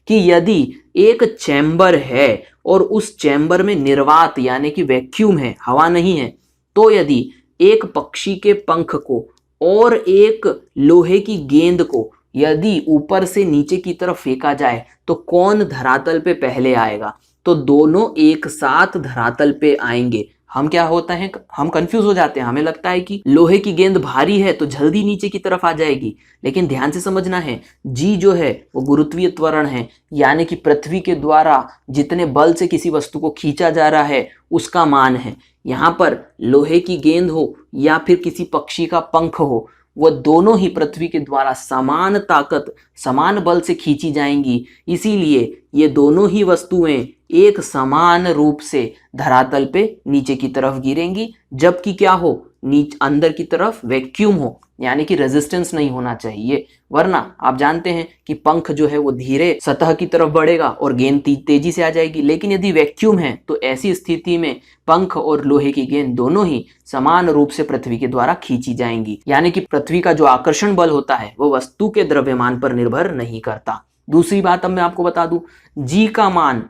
कि यदि एक चैम्बर है और उस चैम्बर में निर्वात यानी कि वैक्यूम है, हवा नहीं है, तो यदि एक पक्षी के पंख को और एक लोहे की गेंद को यदि ऊपर से नीचे की तरफ फेंका जाए तो कौन धरातल पे पहले आएगा? तो दोनों एक साथ धरातल पे आएंगे। हम क्या होता है, हम कंफ्यूज हो जाते हैं, हमें लगता है कि लोहे की गेंद भारी है तो जल्दी नीचे की तरफ आ जाएगी, लेकिन ध्यान से समझना है जी जो है वो गुरुत्वीय त्वरण है, यानी कि पृथ्वी के द्वारा जितने बल से किसी वस्तु को खींचा जा रहा है उसका मान है। यहाँ पर लोहे की गेंद हो या फिर किसी पक्षी का पंख हो, वह दोनों ही पृथ्वी के द्वारा समान ताकत समान बल से खींची जाएंगी, इसीलिए ये दोनों ही वस्तुएं एक समान रूप से धरातल पे नीचे की तरफ गिरेंगी, जबकि क्या हो, नीचे अंदर की तरफ वैक्यूम हो, यानी कि रेजिस्टेंस नहीं होना चाहिए। वरना आप जानते हैं कि पंख जो है वो धीरे सतह की तरफ बढ़ेगा और गेंद तेजी से आ जाएगी, लेकिन यदि वैक्यूम है तो ऐसी स्थिति में पंख और लोहे की गेंद दोनों ही समान रूप से पृथ्वी के द्वारा खींची जाएंगी, यानी कि पृथ्वी का जो आकर्षण बल होता है वो वस्तु के द्रव्यमान पर निर्भर नहीं करता। दूसरी बात अब मैं आपको बता दूं, जी का मान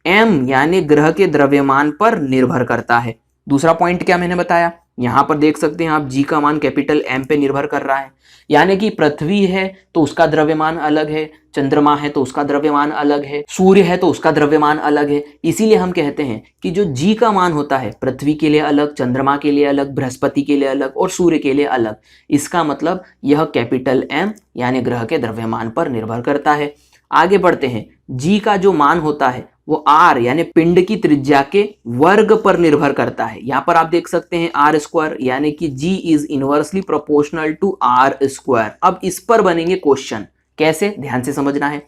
एम यानी ग्रह के द्रव्यमान पर निर्भर करता है। दूसरा पॉइंट क्या मैंने बताया, यहां पर देख सकते हैं आप जी का मान कैपिटल एम पे निर्भर कर रहा है, यानी कि पृथ्वी है तो उसका द्रव्यमान अलग है, चंद्रमा है तो उसका द्रव्यमान अलग है, सूर्य है तो उसका द्रव्यमान अलग है। इसीलिए हम कहते हैं कि जो जी का मान होता है पृथ्वी के लिए अलग, चंद्रमा के लिए अलग, बृहस्पति के लिए अलग और सूर्य के लिए अलग। इसका मतलब यह कैपिटल एम यानी ग्रह के द्रव्यमान पर निर्भर करता है। आगे बढ़ते हैं, जी का जो मान होता है वो आर यानी पिंड की त्रिज्या के वर्ग पर निर्भर करता है। यहां पर आप देख सकते हैं आर स्क्वायर, यानी कि g is inversely proportional to r square. अब इस पर बनेंगे क्वेश्चन, कैसे? ध्यान से समझना है।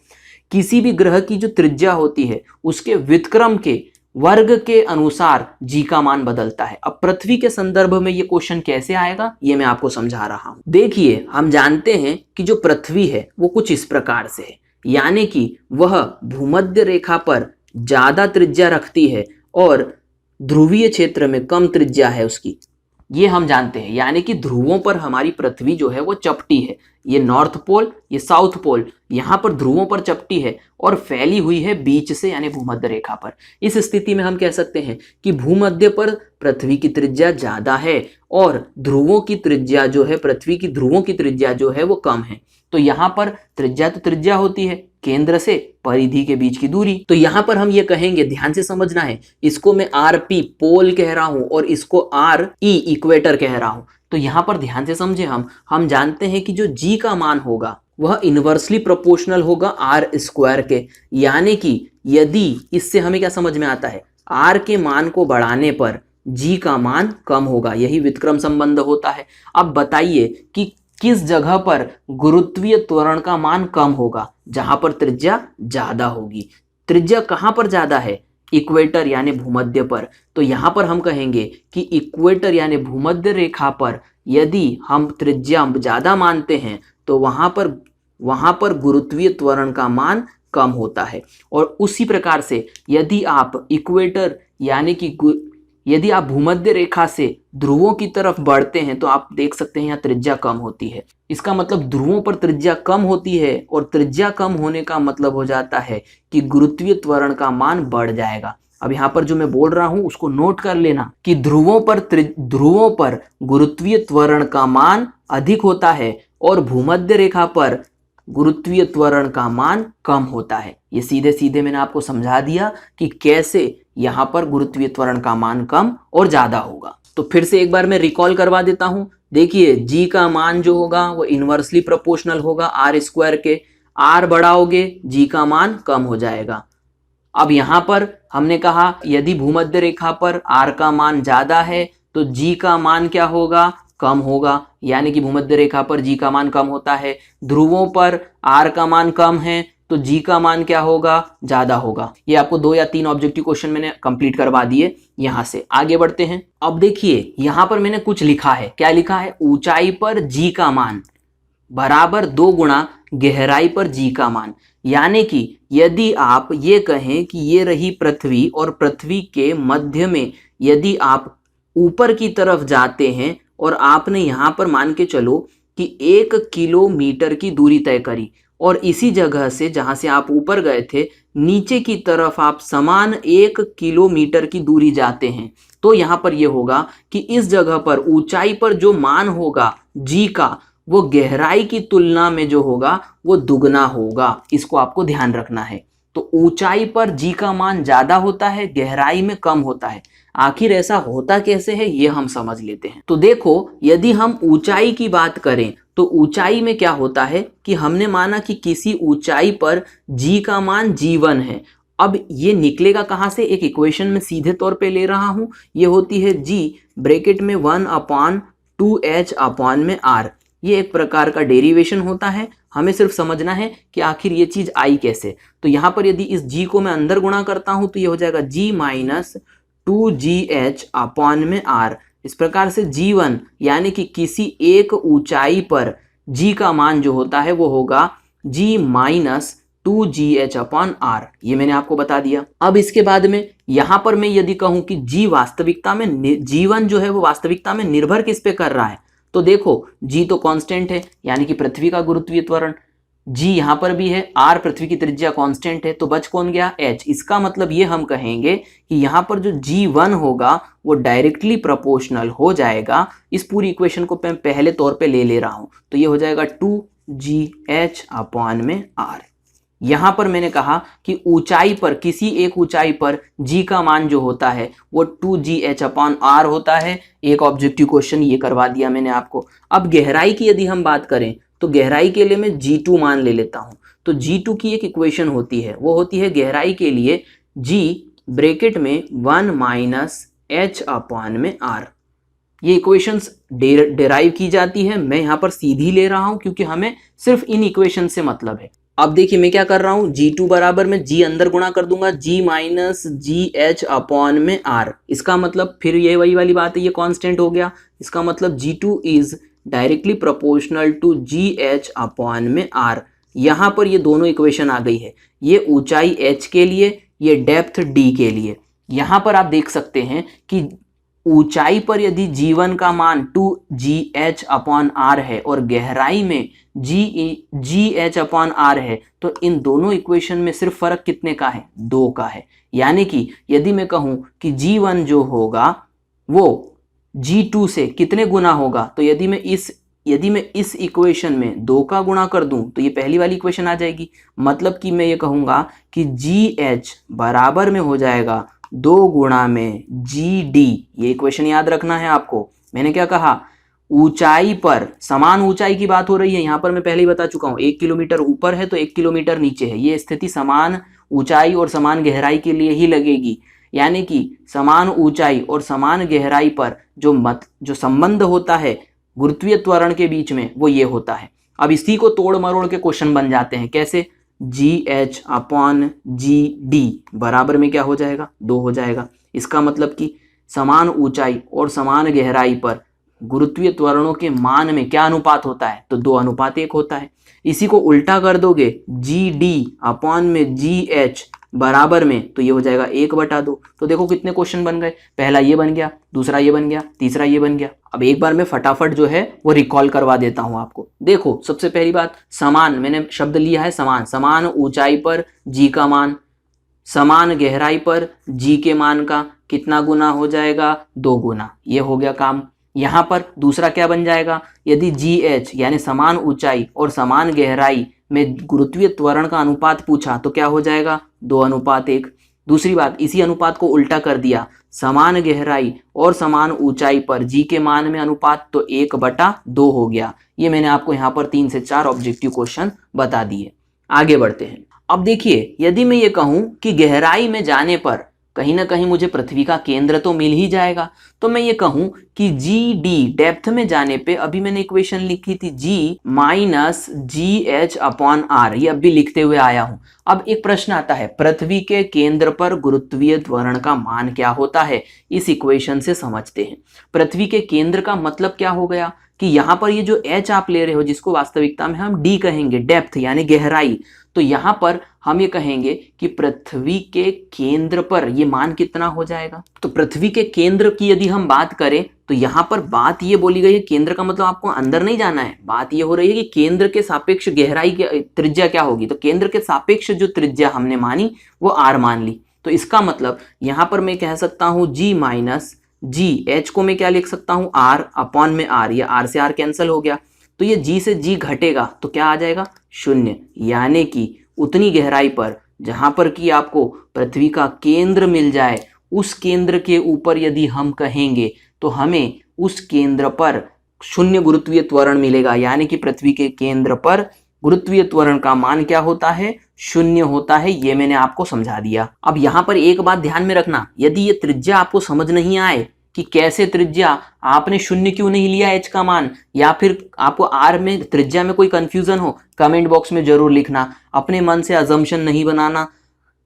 किसी भी ग्रह की जो त्रिज्या होती है उसके व्युत्क्रम के वर्ग के अनुसार जी का मान बदलता है। अब पृथ्वी के संदर्भ में ये क्वेश्चन कैसे आएगा ये मैं आपको समझा रहा हूं। देखिए हम जानते हैं कि जो पृथ्वी है वो कुछ इस प्रकार से है, यानी कि वह भूमध्य रेखा पर ज्यादा त्रिज्या रखती है और ध्रुवीय क्षेत्र में कम त्रिज्या है उसकी, ये हम जानते हैं। यानी कि ध्रुवों पर हमारी पृथ्वी जो है वो चपटी है, ये नॉर्थ पोल ये साउथ पोल, यहाँ पर ध्रुवों पर चपटी है और फैली हुई है बीच से यानी भूमध्य रेखा पर। इस स्थिति में हम कह सकते हैं कि भूमध्य पर पृथ्वी की त्रिज्या ज्यादा है और ध्रुवों की त्रिज्या जो है, पृथ्वी की ध्रुवों की त्रिज्या जो है वो कम है। तो यहाँ पर त्रिज्या तो त्रिज्या होती है, केंद्र से परिधि के बीच की दूरी। तो यहां पर हम ये कहेंगे, ध्यान से समझना है, इसको मैं आर पी पोल कह रहा हूं और इसको आर ई इक्वेटर कह रहा हूं। तो यहां पर ध्यान से समझे, हम जानते हैं कि जो जी का मान होगा वह इनवर्सली प्रोपोर्शनल होगा आर स्क्वायर के, यानी कि यदि इससे हमें क्या समझ में आता है, आर के मान को बढ़ाने पर जी का मान कम होगा, यही व्युत्क्रम संबंध होता है। अब बताइए कि किस जगह पर गुरुत्वीय त्वरण का मान कम होगा? जहां पर त्रिज्या ज्यादा होगी। त्रिज्या कहां पर ज्यादा है? इक्वेटर यानी भूमध्य पर। तो यहां पर हम कहेंगे कि इक्वेटर यानी भूमध्य रेखा पर यदि हम त्रिज्या ज्यादा मानते हैं तो वहां पर गुरुत्वीय त्वरण का मान कम होता है। और उसी प्रकार से यदि आप इक्वेटर यानी कि यदि आप भूमध्य रेखा से ध्रुवों की तरफ बढ़ते हैं तो आप देख सकते हैं यहाँ त्रिज्या कम होती है। इसका मतलब ध्रुवों पर त्रिज्या कम होती है और त्रिज्या कम होने का मतलब हो जाता है कि गुरुत्वीय त्वरण का मान बढ़ जाएगा। अब यहाँ पर जो मैं बोल रहा हूं उसको नोट कर लेना कि ध्रुवों पर गुरुत्वीय त्वरण का मान अधिक होता है और भूमध्य रेखा पर गुरुत्वीय त्वरण का मान कम होता है। ये सीधे सीधे मैंने आपको समझा दिया कि कैसे यहां पर गुरुत्वीय त्वरण का मान कम और ज्यादा होगा। तो फिर से एक बार मैं रिकॉल करवा देता हूं। देखिए जी का मान जो होगा वो इनवर्सली प्रोपोर्शनल होगा आर स्क्वायर के, आर बढ़ाओगे जी का मान कम हो जाएगा। अब यहाँ पर हमने कहा यदि भूमध्य रेखा पर r का मान ज्यादा है तो g का मान क्या होगा, कम होगा, यानी कि भूमध्य रेखा पर g का मान कम होता है। ध्रुवों पर r का मान कम है तो g का मान क्या होगा, ज्यादा होगा। ये आपको 2 या 3 ऑब्जेक्टिव क्वेश्चन मैंने कंप्लीट करवा दिए। यहां से आगे बढ़ते हैं। अब देखिए यहां पर मैंने कुछ लिखा है, क्या लिखा है, ऊंचाई पर g का मान बराबर 2 गुणा गहराई पर g का मान। यानी कि यदि आप ये कहें कि ये रही पृथ्वी और पृथ्वी के मध्य में यदि आप ऊपर की तरफ जाते हैं और आपने यहाँ पर मान के चलो कि 1 किलोमीटर की दूरी तय करी और इसी जगह से जहां से आप ऊपर गए थे नीचे की तरफ आप समान 1 किलोमीटर की दूरी जाते हैं, तो यहाँ पर यह होगा कि इस जगह पर ऊंचाई पर जो मान होगा g का वो गहराई की तुलना में जो होगा वो दुगना होगा। इसको आपको ध्यान रखना है। तो ऊंचाई पर g का मान ज्यादा होता है, गहराई में कम होता है। आखिर ऐसा होता कैसे है ये हम समझ लेते हैं। तो देखो यदि हम ऊंचाई की बात करें तो ऊंचाई में क्या होता है कि हमने माना कि किसी ऊंचाई पर g का मान g1 है। अब ये निकलेगा कहां से, एक इक्वेशन में सीधे तौर पे ले रहा हूं, ये होती है g ब्रैकेट में 1/2h अपॉन में r। ये एक प्रकार का डेरिवेशन होता है, हमें सिर्फ समझना है कि आखिर ये चीज आई कैसे। तो यहाँ पर यदि इस g को मैं अंदर गुणा करता हूं तो ये हो जाएगा g माइनस 2gh अपॉन में r। इस प्रकार से g1 यानी कि किसी एक ऊंचाई पर g का मान जो होता है वो होगा g minus 2gh upon r। ये मैंने आपको बता दिया। अब इसके बाद में यहां पर मैं यदि कहूं कि g वास्तविकता में g1 जो है वो वास्तविकता में निर्भर किस पे कर रहा है, तो देखो g तो कांस्टेंट है यानी कि पृथ्वी का गुरुत्वीय त्वरण, g यहां पर भी है, r पृथ्वी की त्रिज्या कांस्टेंट है, तो बच कौन गया, h। इसका मतलब ये हम कहेंगे कि यहां पर जो g1 होगा वो डायरेक्टली प्रोपोर्शनल हो जाएगा। इस पूरी इक्वेशन को मैं पहले तौर पे ले रहा हूं तो ये हो जाएगा 2gh अपॉन में r। यहां पर मैंने कहा कि ऊंचाई पर किसी एक ऊंचाई पर g का मान जो होता है वो 2gh अपॉन r होता है। एक ऑब्जेक्टिव क्वेश्चन ये करवा दिया मैंने आपको। अब गहराई की यदि हम बात करें तो गहराई के लिए मैं g2 मान ले लेता हूं। तो g2 की एक इक्वेशन होती है, वो होती है गहराई के लिए g ब्रैकेट में 1 माइनस h अपॉन में r। ये इक्वेशंस डेराइव की जाती है, मैं यहाँ पर सीधी ले रहा हूं क्योंकि हमें सिर्फ इन इक्वेशन से मतलब है। अब देखिए मैं क्या कर रहा हूं, g2 बराबर में g अंदर गुणा कर दूंगा g माइनस gh अपॉन में r। इसका मतलब फिर ये वही वाली बात है, ये कांस्टेंट हो गया। इसका मतलब g2 is directly proportional to gh upon में r। यहां पर ये दोनों इक्वेशन आ गई है, ये ऊंचाई h के लिए, ये डेप्थ d के लिए। यहां पर आप देख सकते हैं कि ऊंचाई पर यदि g1 का मान 2gh अपॉन r है और गहराई में gh अपॉन r है, तो इन दोनों इक्वेशन में सिर्फ फर्क कितने का है, 2 का है। यानी कि यदि मैं कहूं कि g1 जो होगा वो g2 से कितने गुना होगा, तो यदि मैं इस इक्वेशन में 2 का गुणा कर दूं तो ये पहली वाली इक्वेशन आ जाएगी। मतलब कि मैं ये कहूंगा कि gh बराबर में हो जाएगा 2 गुणा में gd। ये इक्वेशन याद रखना है आपको। मैंने क्या कहा, ऊंचाई पर समान ऊंचाई की बात हो रही है। यहां पर मैं पहले ही बता चुका हूं, 1 किलोमीटर ऊपर है तो 1 किलोमीटर नीचे है। ये स्थिति समान ऊंचाई और समान गहराई के लिए ही लगेगी। यानी कि समान ऊंचाई और समान गहराई पर जो संबंध होता है गुरुत्वीय त्वरण के बीच में वो ये होता है। अब इसी को तोड़ मरोड़ के क्वेश्चन बन जाते हैं। कैसे, gh अपॉन gd बराबर में क्या हो जाएगा, 2 हो जाएगा। इसका मतलब कि समान ऊंचाई और समान गहराई पर गुरुत्वीय त्वरणों के मान में क्या अनुपात होता है, तो 2:1 होता है। इसी को उल्टा कर दोगे gd अपॉन में gh बराबर में, तो ये हो जाएगा 1/2। तो देखो कितने क्वेश्चन बन गए, पहला ये बन गया, दूसरा ये बन गया, तीसरा ये बन गया। अब एक बार मैं फटाफट जो है वो रिकॉल करवा देता हूं आपको। देखो सबसे पहली बात, समान, मैंने शब्द लिया है समान ऊंचाई पर g का मान समान गहराई पर g के मान का कितना गुना हो जाएगा, 2 गुना। ये हो गया काम। यहां पर दूसरा क्या बन जाएगा, यदि gh यानी समान ऊंचाई और समान गहराई में गुरुत्वीय त्वरण का अनुपात पूछा तो क्या हो जाएगा, 2:1। दूसरी बात, इसी अनुपात को उल्टा कर दिया, समान गहराई और समान ऊंचाई पर g के मान में अनुपात, तो 1/2 हो गया। ये मैंने आपको यहाँ पर 3 से 4 ऑब्जेक्टिव क्वेश्चन बता दिए। आगे बढ़ते हैं। अब देखिए, यदि मैं ये कहूं कि गहराई में जाने पर कहीं ना कहीं मुझे पृथ्वी का केंद्र तो मिल ही जाएगा, तो मैं ये कहूं कि जी डी डेप्थ में जाने पे, अभी मैंने इक्वेशन लिखी थी g minus g h upon r, ये अभी लिखते हुए आया हूं। अब एक प्रश्न आता है, पृथ्वी के केंद्र पर गुरुत्वीय त्वरण का मान क्या होता है? इस इक्वेशन से समझते हैं। पृथ्वी के केंद्र का मतलब क्या हो गया कि यहां पर ये जो एच आप ले रहे हो, जिसको वास्तविकता में हम डी कहेंगे, डेप्थ यानी गहराई, तो यहां पर हम ये कहेंगे कि पृथ्वी के केंद्र पर ये मान कितना हो जाएगा। तो पृथ्वी के केंद्र की यदि हम बात करें तो यहां पर बात ये बोली गई है, केंद्र का मतलब आपको अंदर नहीं जाना है, बात ये हो रही है कि केंद्र के सापेक्ष गहराई की त्रिज्या क्या होगी। तो केंद्र के सापेक्ष जो त्रिज्या हमने मानी वो आर मान ली, तो इसका मतलब यहां पर मैं कह सकता हूं जी माइनस जी, एच को मैं क्या लिख सकता हूं, आर अपॉन में आर, या आर से आर कैंसिल हो गया, तो ये जी से जी घटेगा तो क्या आ जाएगा, शून्य। यानी कि उतनी गहराई पर जहां पर कि आपको पृथ्वी का केंद्र मिल जाए, उस केंद्र के ऊपर यदि हम कहेंगे तो हमें उस केंद्र पर शून्य गुरुत्वीय त्वरण मिलेगा। यानी कि पृथ्वी के केंद्र पर गुरुत्वीय त्वरण का मान क्या होता है, शून्य होता है। ये मैंने आपको समझा दिया। अब यहां पर एक बात ध्यान में रखना, यदि ये त्रिज्या आपको समझ नहीं आए कि कैसे त्रिज्या, आपने शून्य क्यों नहीं लिया एच का मान, या फिर आपको आर में त्रिज्या में कोई कंफ्यूजन हो, कमेंट बॉक्स में जरूर लिखना। अपने मन से अजम्पशन नहीं बनाना।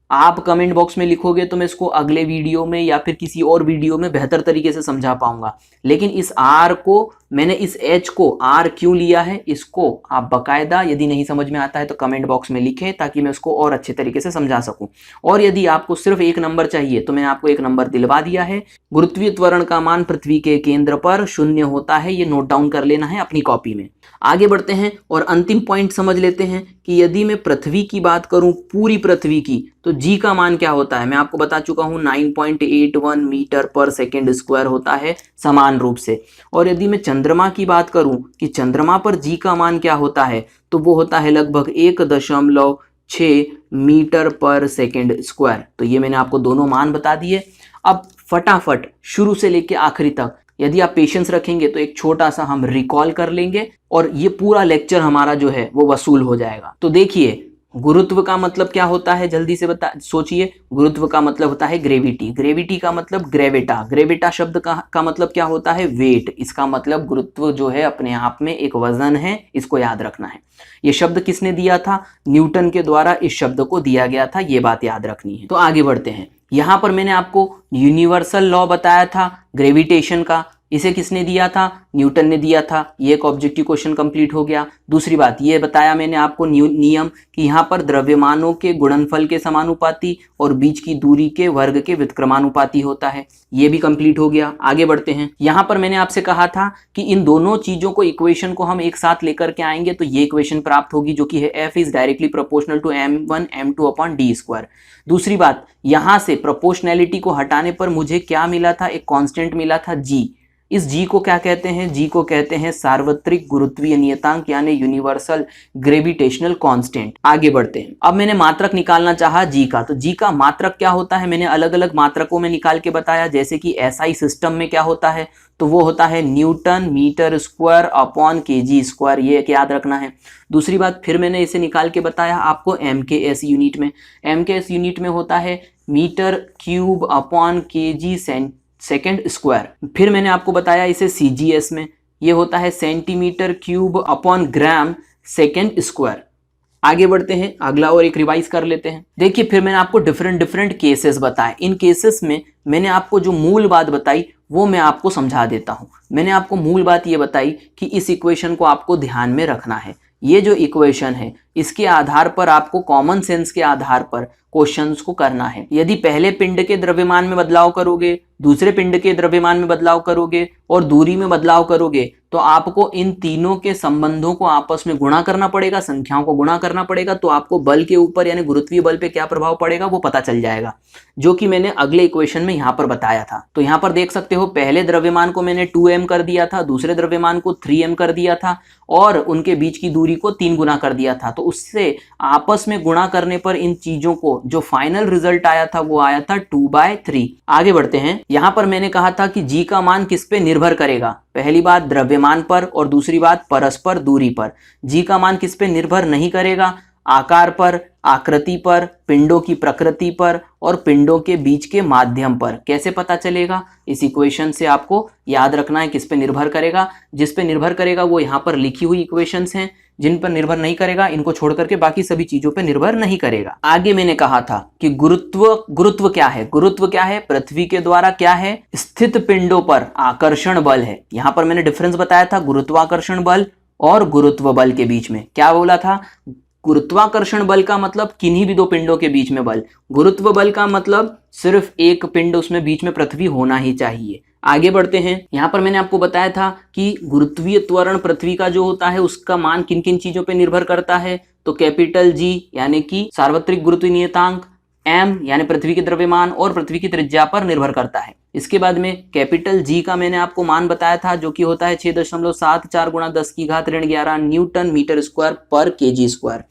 आप कमेंट बॉक्स में लिखोगे तो मैं इसको अगले वीडियो में या फिर किसी और वीडियो में बेहतर तरीके से समझा पाऊंगा। लेकिन इस आर को मैंने, इस एच को आर क्यों लिया है, इसको आप बकायदा यदि नहीं समझ में आता है तो कमेंट बॉक्स में लिखें, ताकि मैं उसको और अच्छे तरीके से समझा सकूं। और यदि आपको सिर्फ एक नंबर चाहिए तो मैंने आपको एक नंबर दिलवा दिया है। गुरुत्वीय त्वरण का मान पृथ्वी के केंद्र पर शून्य होता है, ये नोट डाउन कर लेना है अपनी कॉपी में। आगे बढ़ते हैं और अंतिम पॉइंट समझ लेते हैं कि यदि मैं पृथ्वी की बात करूं, पूरी पृथ्वी की, तो जी का मान क्या होता है, मैं आपको बता चुका हूं 9.81 मीटर पर सेकेंड स्क्वायर होता है समान रूप से। और यदि मैं चंद्रमा की बात करूं कि चंद्रमा पर जी का मान क्या होता है, तो वो होता है लगभग 1.6 मीटर पर सेकेंड स्क्वायर। तो ये मैंने आपको दोनों मान बता दिए। अब फटाफट शुरू से लेके आखिरी तक यदि आप पेशेंस रखेंगे तो एक छोटा सा हम रिकॉल कर लेंगे और ये पूरा लेक्चर हमारा जो है वो वसूल हो जाएगा। तो देखिए, गुरुत्व का मतलब क्या होता है, जल्दी से सोचिए। गुरुत्व का मतलब होता है ग्रेविटी, ग्रेविटी का मतलब ग्रेविटा, ग्रेविटा शब्द का मतलब क्या होता है, वेट। इसका मतलब गुरुत्व जो है अपने आप में एक वजन है, इसको याद रखना है। ये शब्द किसने दिया था, न्यूटन के द्वारा इस शब्द को दिया गया था, ये बात याद रखनी है। तो आगे बढ़ते हैं। यहां पर मैंने आपको यूनिवर्सल लॉ बताया था ग्रेविटेशन का, इसे किसने दिया था, न्यूटन ने दिया था। ये एक ऑब्जेक्टिव क्वेश्चन कंप्लीट हो गया। दूसरी बात ये बताया मैंने आपको नियम कि यहाँ पर द्रव्यमानों के गुणनफल के समानुपाती और बीच की दूरी के वर्ग के व्युत्क्रमानुपाती होता है, ये भी कंप्लीट हो गया। आगे बढ़ते हैं। यहाँ पर मैंने आपसे कहा था कि इन दोनों चीजों को, इक्वेशन को हम एक साथ लेकर के आएंगे तो ये इक्वेशन प्राप्त होगी, जो कि है F is directly proportional to m1 m2 upon d square. दूसरी बात, यहां से प्रोपोर्शनैलिटी को हटाने पर मुझे क्या मिला था, एक कांस्टेंट मिला था g। इस जी को क्या कहते हैं, जी को कहते हैं सार्वत्रिक गुरुत्वीय नियतांक, यानी यूनिवर्सल ग्रेविटेशनल कांस्टेंट। आगे बढ़ते हैं। अब मैंने मात्रक निकालना चाहा जी का, तो जी का मात्रक क्या होता है मैंने अलग अलग मात्रकों में निकाल के बताया। जैसे कि एसआई सिस्टम में क्या होता है, तो वो होता है newton metre square upon KG square, ये याद रखना है। दूसरी बात, फिर मैंने इसे निकाल के बताया आपको एमकेएस यूनिट में। एमकेएस यूनिट में होता है metre cube upon KG second square. फिर मैंने आपको बताया इसे सीजीएस में, ये होता है centimetre cube upon gram second square. आगे बढ़ते हैं, अगला और एक रिवाइज कर लेते हैं। देखिए, फिर मैंने आपको डिफरेंट केसेस बताए। इन केसेस में मैंने आपको जो मूल बात बताई वो मैं आपको समझा देता हूं। मैंने आपको मूल बात ये बताई कि इस इक्वेशन को आपको ध्यान में रखना है। ये जो इक्वेशन है इसके आधार पर आपको कॉमन सेंस के आधार पर क्वेश्चंस को करना है। यदि पहले पिंड के द्रव्यमान में बदलाव करोगे, दूसरे पिंड के द्रव्यमान में बदलाव करोगे और दूरी में बदलाव करोगे, तो आपको इन तीनों के संबंधों को आपस में गुणा करना पड़ेगा, संख्याओं को गुणा करना पड़ेगा। तो आपको बल के ऊपर यानी गुरुत्वीय बल पे क्या प्रभाव पड़ेगा वो पता चल जाएगा, जो कि मैंने अगले इक्वेशन में यहाँ पर बताया था। तो यहाँ पर देख सकते हो, पहले द्रव्यमान को मैंने 2m कर दिया था, दूसरे द्रव्यमान को 3m कर दिया था और उनके बीच की दूरी को 3 गुना कर दिया था। तो उससे आपस में गुणा करने पर इन चीजों को जो फाइनल रिजल्ट आया था वो आया था 2/3। आगे बढ़ते हैं। यहां पर मैंने कहा था कि जी का मान किस पे निर्भर करेगा, पहली बात द्रव्यमान पर और दूसरी बात परस्पर दूरी पर। जी का मान किस पे निर्भर नहीं करेगा, आकार पर, आकृति पर, पिंडों की प्रकृति पर और पिंडों के बीच के माध्यम पर। कैसे पता चलेगा? इस इक्वेशन से आपको याद रखना है किस पे निर्भर करेगा। जिस पे निर्भर करेगा वो यहाँ पर लिखी हुई इक्वेशंस हैं, जिन पर निर्भर नहीं करेगा इनको छोड़ करके बाकी सभी चीजों पे निर्भर नहीं करेगा। आगे मैंने कहा था कि गुरुत्व क्या है? गुरुत्व क्या है? पृथ्वी के द्वारा क्या है? स्थित पिंडों पर आकर्षण बल है। यहां पर मैंने डिफरेंस बताया था गुरुत्वाकर्षण बल और गुरुत्व बल के बीच में। क्या बोला था? गुरुत्वाकर्षण बल का मतलब किन्हीं भी दो पिंडों के बीच में बल। गुरुत्व बल का मतलब सिर्फ एक पिंड उसमें बीच में पृथ्वी होना ही चाहिए। आगे बढ़ते हैं। यहां पर मैंने आपको बताया था कि गुरुत्वीय त्वरण पृथ्वी का जो होता है उसका मान किन किन चीजों पे निर्भर करता है। तो कैपिटल जी यानी कि सार्वत्रिक गुरुत्वीय नियतांक, एम यानी पृथ्वी के द्रव्यमान और पृथ्वी की त्रिज्या पर निर्भर करता है। इसके बाद में कैपिटल जी का मैंने आपको मान बताया था जो कि होता है 6.74 गुणा 10 की घात ऋण 11 न्यूटन मीटर स्क्वायर पर केजी स्क्वायर।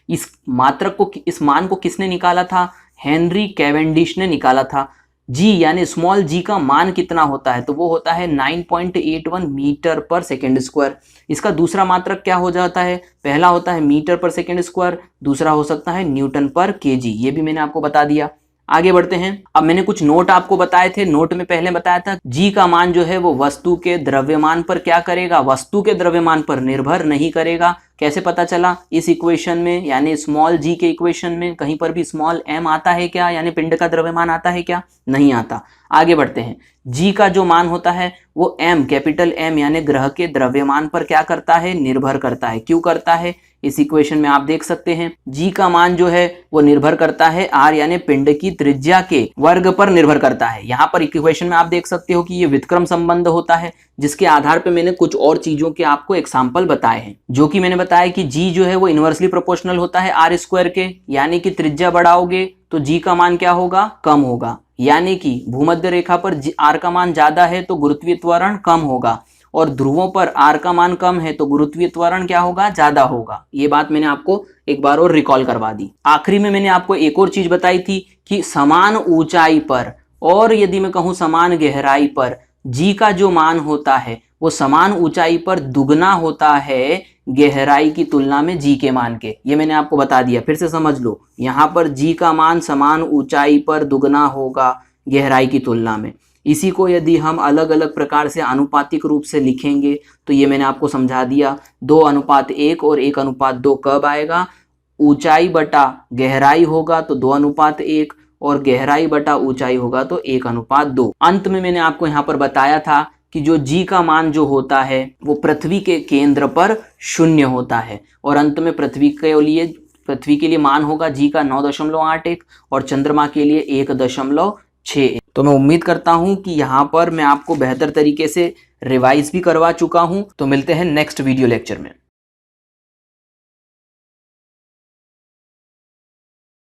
इस मात्रक को, इस मान को किसने निकाला था? हेनरी कैवेंडिश ने निकाला था। जी यानी स्मॉल जी का मान कितना होता है? तो वो होता है 9.81 मीटर पर सेकेंड स्क्वायर। इसका दूसरा मात्रक क्या हो जाता है? पहला होता है मीटर पर सेकेंड स्क्वायर, दूसरा हो सकता है न्यूटन पर केजी। ये भी मैंने आपको बता दिया। आगे बढ़ते हैं। अब मैंने कुछ नोट आपको बताए थे। नोट में पहले बताया था जी का मान जो है वो वस्तु के द्रव्यमान पर क्या करेगा? वस्तु के द्रव्यमान पर निर्भर नहीं करेगा। कैसे पता चला? इस इक्वेशन में यानी स्मॉल जी के इक्वेशन में कहीं पर भी स्मॉल एम आता है क्या? यानी पिंड का द्रव्यमान आता है क्या? नहीं आता। आगे बढ़ते हैं। जी का जो मान होता है वो एम, कैपिटल एम यानी ग्रह के द्रव्यमान पर क्या करता है? निर्भर करता है। क्यों करता है? इस इक्वेशन में आप देख सकते हैं जी का मान जो है वो निर्भर करता है आर यानी पिंड की त्रिज्या के वर्ग पर निर्भर करता है। यहाँ पर इक्वेशन में आप देख सकते हो कि ये व्युत्क्रम संबंध होता है जिसके आधार पे मैंने कुछ और चीजों के आपको एग्जाम्पल बताए हैं। जो कि मैंने बताया कि जी जो है वो इनवर्सली प्रोपोर्शनल होता है आर स्क्वायर के, यानी कि त्रिज्या बढ़ाओगे तो जी का मान क्या होगा? कम होगा। यानी कि भूमध्य रेखा पर आर का मान ज्यादा है तो गुरुत्वीय त्वरण कम होगा और ध्रुवों पर आर का मान कम है तो गुरुत्वीय त्वरण क्या होगा? ज्यादा होगा। ये बात मैंने आपको एक बार और रिकॉल करवा दी। आखिरी में मैंने आपको एक और चीज बताई थी कि समान ऊंचाई पर और यदि मैं कहूं समान गहराई पर जी का जो मान होता है वो समान ऊंचाई पर दुगना होता है गहराई की तुलना में जी के मान के। ये मैंने आपको बता दिया, फिर से समझ लो। यहां पर जी का मान समान ऊंचाई पर दुगना होगा गहराई की तुलना में। इसी को यदि हम अलग अलग प्रकार से आनुपातिक रूप से लिखेंगे तो ये मैंने आपको समझा दिया 2:1 और 1:2 कब आएगा? ऊंचाई बटा गहराई होगा तो 2:1 और गहराई बटा ऊंचाई होगा तो 1:2। अंत में मैंने आपको यहाँ पर बताया था कि जो जी का मान जो होता है वो पृथ्वी के केंद्र पर 0 होता है और अंत में पृथ्वी के लिए मान होगा जी का 9.81 और चंद्रमा के लिए 1.6। तो मैं उम्मीद करता हूं कि यहाँ पर मैं आपको बेहतर तरीके से रिवाइज भी करवा चुका हूं। तो मिलते हैं नेक्स्ट वीडियो लेक्चर में।